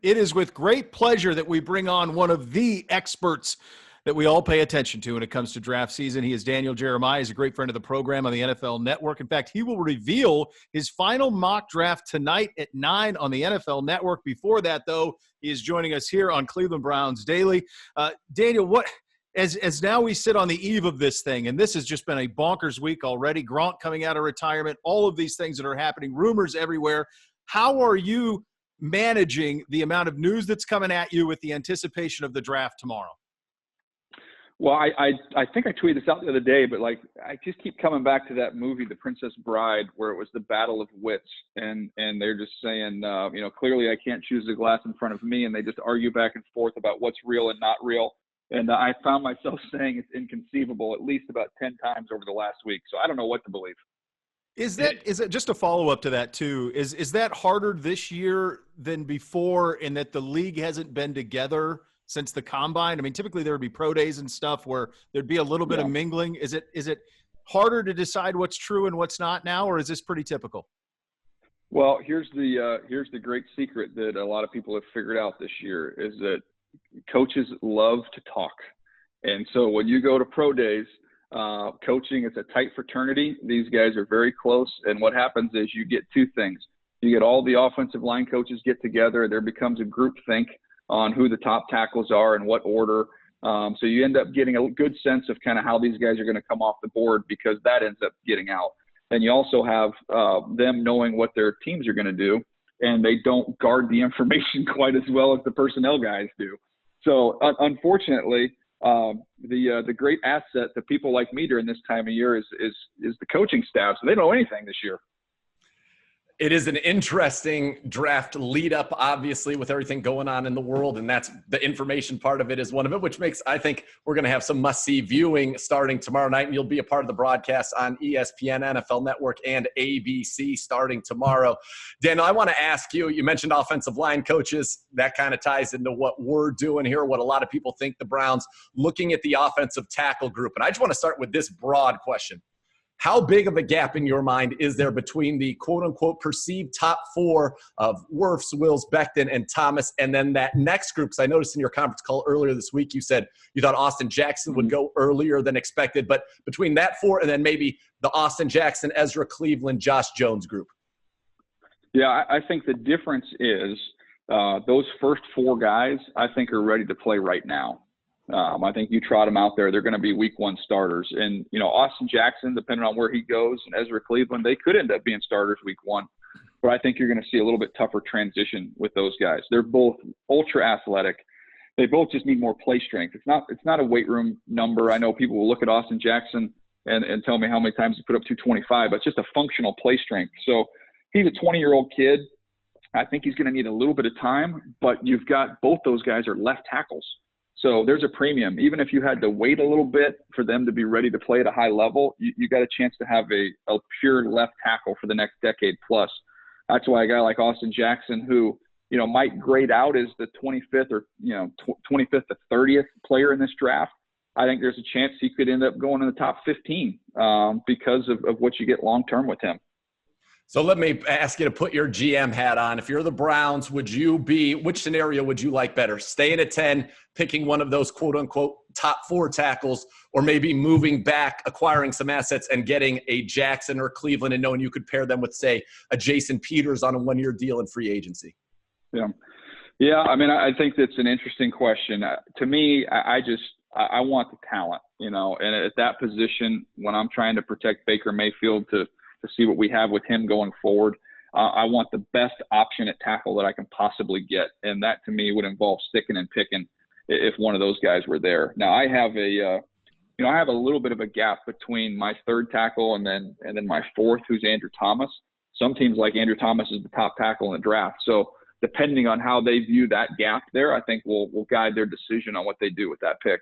It is with great pleasure that we bring on one of the experts that we all pay attention to when it comes to draft season. He is Daniel Jeremiah. He's a great friend of the program on the NFL Network. In fact, he will reveal his final mock draft tonight at 9 on the NFL Network. Before that, though, he is joining us here on Cleveland Browns Daily. Daniel, as now we sit on the eve of this thing, and this has just been a bonkers week already, Gronk coming out of retirement, all of these things that are happening, rumors everywhere. How are you managing the amount of news that's coming at you with the anticipation of the draft tomorrow? Well, I think I tweeted this out the other day, but I just keep coming back to that movie, The Princess Bride, where it was the battle of wits, and they're just saying, clearly I can't choose the glass in front of me, and they just argue back and forth about what's real and not real. And I found myself saying it's inconceivable at least about 10 times over the last week. So I don't know what to believe. Is it just a follow up to that too? Is that harder this year than before in that the league hasn't been together since the combine? I mean, typically there would be pro days and stuff where there'd be a little bit of mingling. Is it harder to decide what's true and what's not now, or is this pretty typical? Well, here's the great secret that a lot of people have figured out this year is that coaches love to talk. And so when you go to pro days, coaching, it's a tight fraternity. These guys are very close. And what happens is you get two things. You get all the offensive line coaches get together. There becomes a group think on who the top tackles are and what order. So you end up getting a good sense of kind of how these guys are going to come off the board because that ends up getting out. And you also have them knowing what their teams are going to do, and they don't guard the information quite as well as the personnel guys do. So unfortunately, the great asset to people like me during this time of year is the coaching staff. So they don't know anything this year. It is an interesting draft lead up, obviously, with everything going on in the world. And that's the information part of it is one of it, which makes, I think we're going to have some must-see viewing starting tomorrow night. And you'll be a part of the broadcast on ESPN, NFL Network, and ABC starting tomorrow. Daniel, I want to ask you, you mentioned offensive line coaches. That kind of ties into what we're doing here, what a lot of people think the Browns looking at the offensive tackle group. And I just want to start with this broad question. How big of a gap in your mind is there between the quote-unquote perceived top four of Wirfs, Wills, Becton, and Thomas, and then that next group? Because I noticed in your conference call earlier this week you said you thought Austin Jackson would go earlier than expected. But between that four and then maybe the Austin Jackson, Ezra Cleveland, Josh Jones group. Yeah, I think the difference is those first four guys I think are ready to play right now. I think you trot them out there, they're going to be week one starters. And, Austin Jackson, depending on where he goes, and Ezra Cleveland, they could end up being starters week one. But I think you're going to see a little bit tougher transition with those guys. They're both ultra athletic. They both just need more play strength. It's not a weight room number. I know people will look at Austin Jackson and tell me how many times he put up 225, but it's just a functional play strength. So he's a 20-year-old kid. I think he's going to need a little bit of time, but you've got both those guys are left tackles. So there's a premium. Even if you had to wait a little bit for them to be ready to play at a high level, you got a chance to have a pure left tackle for the next decade plus. That's why a guy like Austin Jackson, who, might grade out as the 25th or, 25th to 30th player in this draft, I think there's a chance he could end up going in the top 15 because of what you get long-term with him. So let me ask you to put your GM hat on. If you're the Browns, which scenario would you like better? Staying at 10, picking one of those quote-unquote top four tackles, or maybe moving back, acquiring some assets and getting a Jackson or Cleveland and knowing you could pair them with, say, a Jason Peters on a one-year deal in free agency? Yeah. I mean, I think that's an interesting question. To me, I want the talent, and at that position, when I'm trying to protect Baker Mayfield to see what we have with him going forward. I want the best option at tackle that I can possibly get. And that to me would involve sticking and picking if one of those guys were there. Now I have a little bit of a gap between my third tackle and then my fourth, who's Andrew Thomas. Some teams like Andrew Thomas is the top tackle in the draft. So depending on how they view that gap there, I think will guide their decision on what they do with that pick.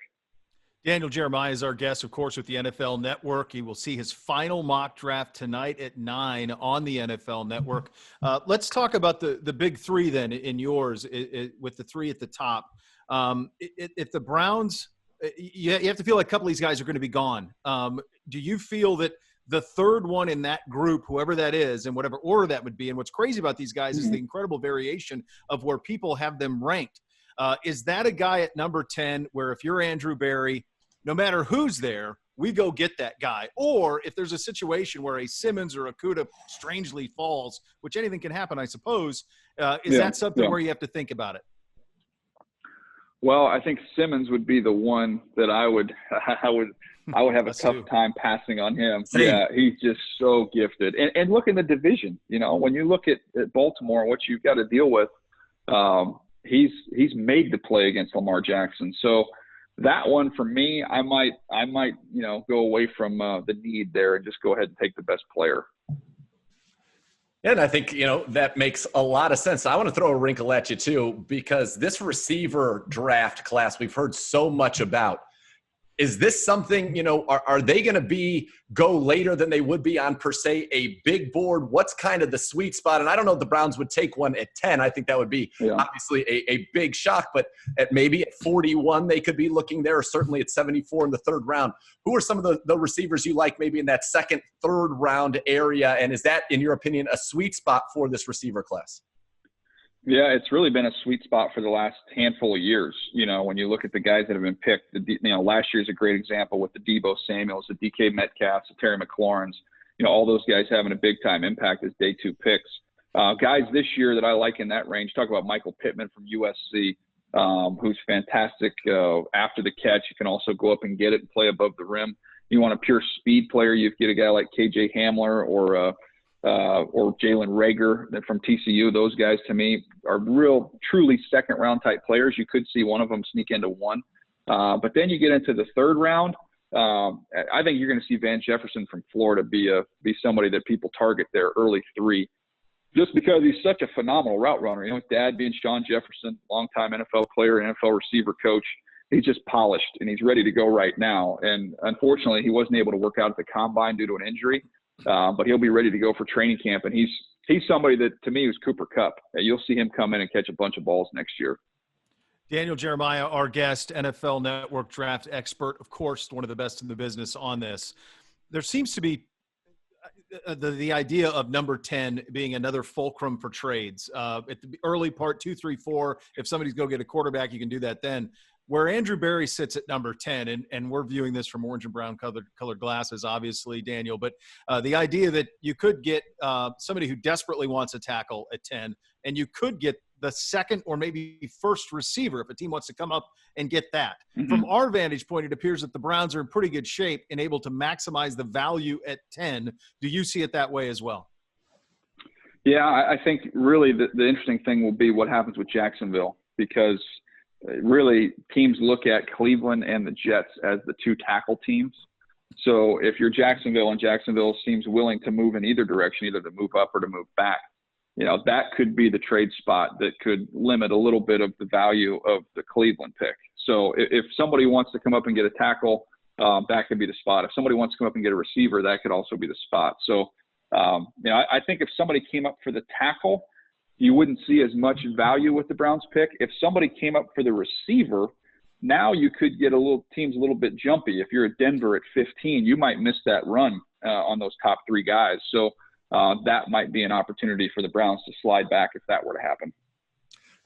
Daniel Jeremiah is our guest, of course, with the NFL Network. He will see his final mock draft tonight at 9 on the NFL Network. Let's talk about the big three then in yours, with the three at the top. If the Browns, you have to feel like a couple of these guys are going to be gone. Do you feel that the third one in that group, whoever that is, in whatever order that would be. And what's crazy about these guys is the incredible variation of where people have them ranked. Is that a guy at number 10 where if you're Andrew Berry, no matter who's there, we go get that guy? Or if there's a situation where a Simmons or a Kuda strangely falls, which anything can happen, I suppose, is that something where you have to think about it? Well, I think Simmons would be the one that I would have a tough time passing on him. Same. Yeah, he's just so gifted. And look in the division, when you look at Baltimore and what you've got to deal with, he's made to play against Lamar Jackson. So that one for me, I might go away from the need there and just go ahead and take the best player. And I think, that makes a lot of sense. I want to throw a wrinkle at you too, because this receiver draft class we've heard so much about. Is this something, are they going to go later than they would be on, per se, a big board? What's kind of the sweet spot? And I don't know if the Browns would take one at 10. I think that would be obviously a big shock. But maybe at 41, they could be looking there, or certainly at 74 in the third round. Who are some of the receivers you like maybe in that second, third round area? And is that, in your opinion, a sweet spot for this receiver class? Yeah, it's really been a sweet spot for the last handful of years. When you look at the guys that have been picked, last year's a great example with the Deebo Samuels, the DK Metcalfs, the Terry McLaurins, all those guys having a big time impact as day 2 picks. Guys this year that I like in that range, talk about Michael Pittman from USC, who's fantastic after the catch. You can also go up and get it and play above the rim. You want a pure speed player, you get a guy like KJ Hamler or Jalen Reagor from TCU. Those guys, to me, are truly second-round type players. You could see one of them sneak into one. But then you get into the third round. I think you're going to see Van Jefferson from Florida be somebody that people target there early 3, just because he's such a phenomenal route runner. His dad being Sean Jefferson, longtime NFL player, NFL receiver coach. He's just polished, and he's ready to go right now. And unfortunately, he wasn't able to work out at the combine due to an injury. But he'll be ready to go for training camp. And he's somebody that, to me, is Cooper Kupp. You'll see him come in and catch a bunch of balls next year. Daniel Jeremiah, our guest, NFL Network draft expert, of course, one of the best in the business on this. There seems to be the idea of number 10 being another fulcrum for trades. At the early part, 2, 3, 4, if somebody's going to get a quarterback, you can do that then. Where Andrew Berry sits at number 10, and we're viewing this from orange and brown colored glasses, obviously, Daniel, but the idea that you could get somebody who desperately wants a tackle at 10, and you could get the second or maybe first receiver if a team wants to come up and get that. Mm-hmm. From our vantage point, it appears that the Browns are in pretty good shape and able to maximize the value at 10. Do you see it that way as well? Yeah, I think really the interesting thing will be what happens with Jacksonville, because really teams look at Cleveland and the Jets as the 2 tackle teams. So if you're Jacksonville and Jacksonville seems willing to move in either direction, either to move up or to move back, that could be the trade spot that could limit a little bit of the value of the Cleveland pick. So if somebody wants to come up and get a tackle, that could be the spot. If somebody wants to come up and get a receiver, that could also be the spot. So, I think if somebody came up for the tackle, you wouldn't see as much value with the Browns pick. If somebody came up for the receiver, now you could get teams a little bit jumpy. If you're at Denver at 15, you might miss that run on those top 3 guys. So that might be an opportunity for the Browns to slide back if that were to happen.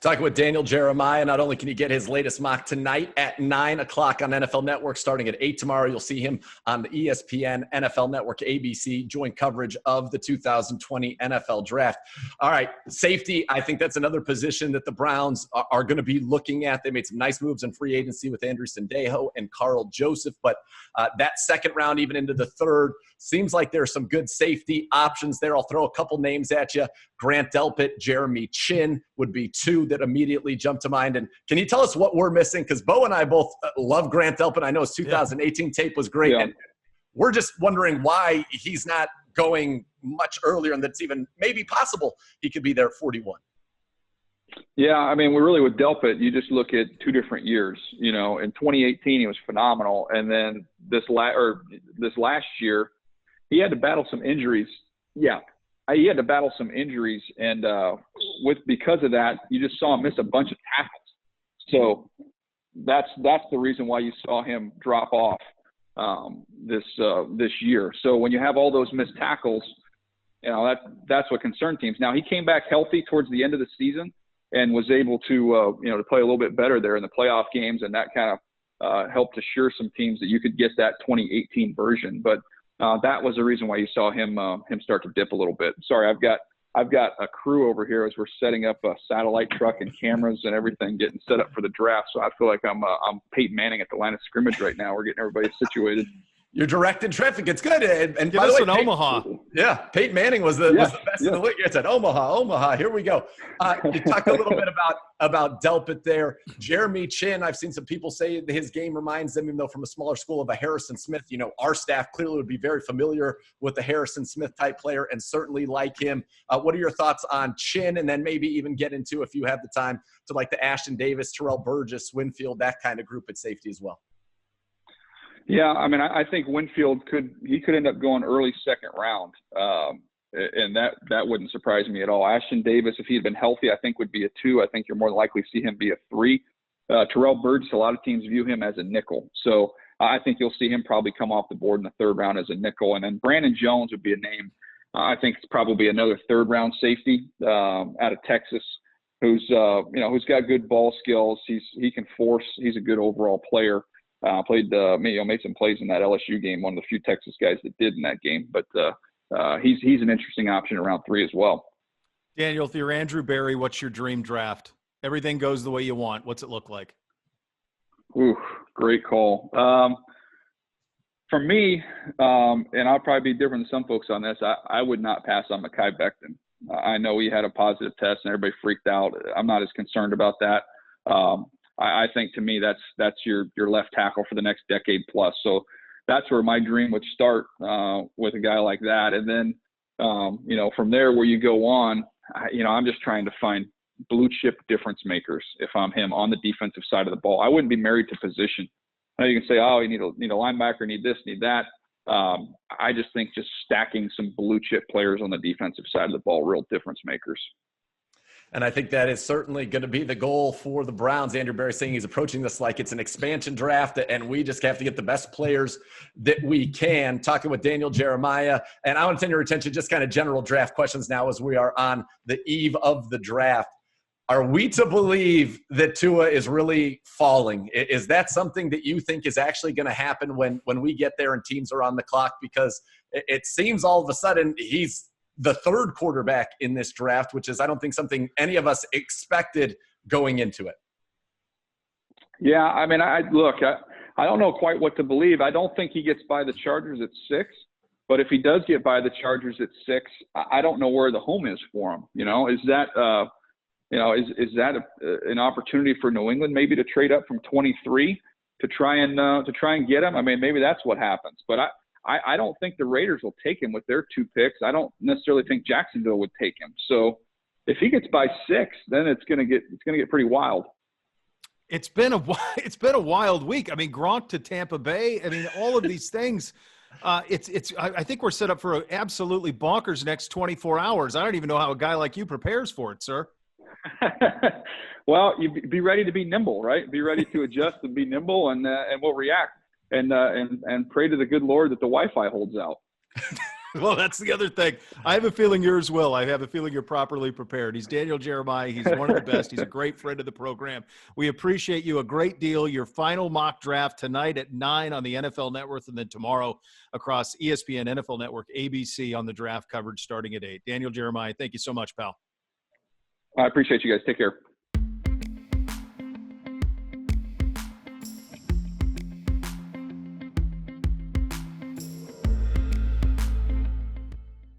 Talking with Daniel Jeremiah. Not only can you get his latest mock tonight at 9 o'clock on NFL Network, starting at 8 tomorrow, you'll see him on the ESPN, NFL Network, ABC, joint coverage of the 2020 NFL Draft. All right, safety, I think that's another position that the Browns are going to be looking at. They made some nice moves in free agency with Andrew Sendejo and Carl Joseph, but that second round, even into the third, seems like there are some good safety options there. I'll throw a couple names at you. Grant Delpit, Jeremy Chin would be 2 that immediately jump to mind. And can you tell us what we're missing? Because Beau and I both love Grant Delpit. I know his 2018 tape was great. Yeah. And we're just wondering why he's not going much earlier, and that's even maybe possible he could be there at 41. Yeah, I mean, we're really with Delpit, you just look at 2 different years. In 2018, he was phenomenal. And then this last year, he had to battle some injuries. Yeah, he had to battle some injuries, and because of that, you just saw him miss a bunch of tackles. So that's the reason why you saw him drop off. this year. So when you have all those missed tackles, that's what concerned teams. Now he came back healthy towards the end of the season and was able to to play a little bit better there in the playoff games, and that kind of helped assure some teams that you could get that 2018 version. But that was the reason why you saw him start to dip a little bit. Sorry, I've got a crew over here as we're setting up a satellite truck and cameras and everything, getting set up for the draft. So I feel like I'm Peyton Manning at the line of scrimmage right now. We're getting everybody situated. You're directing traffic. It's good. And give by us the way, an Omaha. Yeah, Peyton Manning was the best in the league. It's at Omaha. Here we go. You talked a little bit about Delpit there. Jeremy Chin, I've seen some people say his game reminds them, even though from a smaller school, of a Harrison Smith. Our staff clearly would be very familiar with the Harrison Smith type player and certainly like him. What are your thoughts on Chin? And then maybe even get into, if you have the time, to like the Ashton Davis, Terrell Burgess, Winfield, that kind of group at safety as well. Yeah, I mean, I think Winfield could end up going early second round, and that wouldn't surprise me at all. Ashton Davis, if he had been healthy, I think would be a 2. I think you're more likely to see him be a 3. Terrell Burgess, a lot of teams view him as a nickel, so I think you'll see him probably come off the board in the 3rd round as a nickel. And then Brandon Jones would be a name. I think it's probably another 3rd round safety out of Texas, who's got good ball skills. He can force. He's a good overall player. Made some plays in that LSU game, one of the few Texas guys that did in that game. But he's an interesting option around 3 as well. Daniel, if you're Andrew Berry, what's your dream draft? Everything goes the way you want. What's it look like? Ooh, great call. For me, and I'll probably be different than some folks on this, I would not pass on Mekhi Becton. I know he had a positive test and everybody freaked out. I'm not as concerned about that. I think to me that's your left tackle for the next decade plus. So that's where my dream would start with a guy like that. And then, from there where you go on, I'm just trying to find blue chip difference makers if I'm him on the defensive side of the ball. I wouldn't be married to position. I know you can say, oh, you need a linebacker, need this, need that. I just think just stacking some blue chip players on the defensive side of the ball, real difference makers. And I think that is certainly going to be the goal for the Browns. Andrew Berry saying he's approaching this like it's an expansion draft, and we just have to get the best players that we can. Talking with Daniel Jeremiah, and I want to turn your attention just kind of general draft questions now as we are on the eve of the draft. Are we to believe that Tua is really falling? Is that something that you think is actually going to happen when we get there and teams are on the clock? Because it seems all of a sudden he's the 3rd quarterback in this draft, which is, I don't think, something any of us expected going into it. Yeah, I mean, I don't know quite what to believe. I don't think he gets by the Chargers at 6, but if he does get by the Chargers at 6, I don't know where the home is for him. Is that an opportunity for New England maybe to trade up from 23 to try and get him? I mean, maybe that's what happens, but I don't think the Raiders will take him with their 2 picks. I don't necessarily think Jacksonville would take him. So if he gets by 6, then it's going to get pretty wild. It's been a wild week. I mean, Gronk to Tampa Bay. I mean, all of these things. I think we're set up for an absolutely bonkers next 24 hours. I don't even know how a guy like you prepares for it, sir. Well, you be ready to be nimble, right? Be ready to adjust and be nimble, and we'll react. And pray to the good Lord that the Wi-Fi holds out. Well, that's the other thing. I have a feeling yours will. I have a feeling you're properly prepared. He's Daniel Jeremiah. He's one of the best. He's a great friend of the program. We appreciate you a great deal. Your final mock draft tonight at 9 on the NFL Network, and then tomorrow across ESPN, NFL Network, ABC on the draft coverage starting at 8. Daniel Jeremiah, thank you so much, pal. I appreciate you guys. Take care.